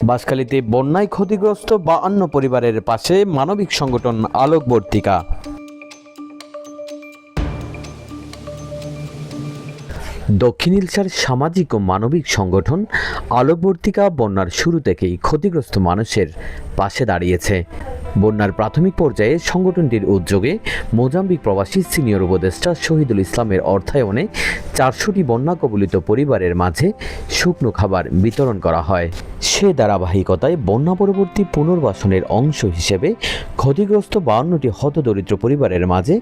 বাঁশখালীতে বন্যায় ক্ষতিগ্রস্ত 52 পরিবারের পাশে মানবিক সংগঠন আলোকবর্তিকা। দক্ষিণ ইলশার সামাজিক ও মানবিক সংগঠন আলোকবর্তিকা বন্যার শুরু থেকেই ক্ষতিগ্রস্ত মানুষের পাশে দাঁড়িয়েছে। বন্যার প্রাথমিক পর্যায়ে সংগঠনটির উদ্যোগে মোজাম্বিক প্রবাসী সিনিয়র উপদেষ্টা শহীদুল ইসলামের অর্থায়নে 400টি বন্যা কবলিত পরিবারের মাঝে শুকনো খাবার বিতরণ করা হয়। সে ধারাবাহিকতায় বন্যা পরবর্তী পুনর্বাসনের অংশ হিসেবে ক্ষতিগ্রস্ত 52টি হতদরিদ্র পরিবারের মাঝে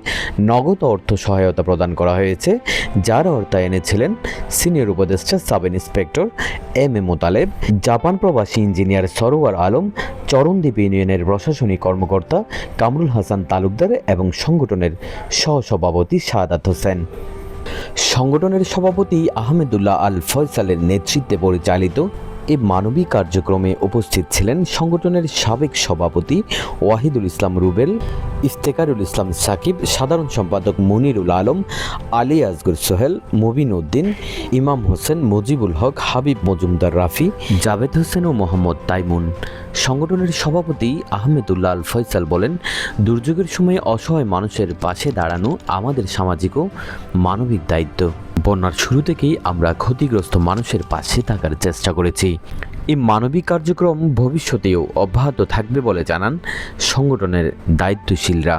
নগদ অর্থ সহায়তা প্রদান করা হয়েছে, যার অর্থায়নে ছিলেন সিনিয়র উপদেষ্টা sub inspector M A Motaleb, Japan প্রবাসী ইঞ্জিনিয়ার সরোয়ার আলম, চরণদ্বীপ ইউনিয়নের প্রশাসনিক কর্মকর্তা কামরুল হাসান তালুকদার এবং সংগঠনের সহসভাপতি শাহাদাত হোসেন। সংগঠনের সভাপতি আহমেদুল্লাহ আল ফয়সালের নেতৃত্বে পরিচালিত এই মানবিক কার্যক্রমে উপস্থিত ছিলেন সংগঠনের সাবেক সভাপতি ওয়াহিদুল ইসলাম রুবেল, ইফতেখারুল ইসলাম সাকিব, সাধারণ সম্পাদক মনিরুল আলম, আলী আসগর সোহেল, মুবিন উদ্দিন, ইমাম হোসেন, মুজিবুল হক, হাবিব মজুমদার রাফি, জাভেদ হোসেন ও মোহাম্মদ তাইমুন। সংগঠনের সভাপতি আহমেদুল্লাহ আল ফয়সাল বলেন, দুর্যোগের সময়ে অসহায় মানুষের পাশে দাঁড়ানো আমাদের সামাজিক ও মানবিক দায়িত্ব। বন্যার শুরু থেকেই আমরা ক্ষতিগ্রস্ত মানুষের পাশে থাকার চেষ্টা করেছি। এই মানবিক কার্যক্রম ভবিষ্যতেও অব্যাহত থাকবে বলে জানান সংগঠনের দায়িত্বশীলরা।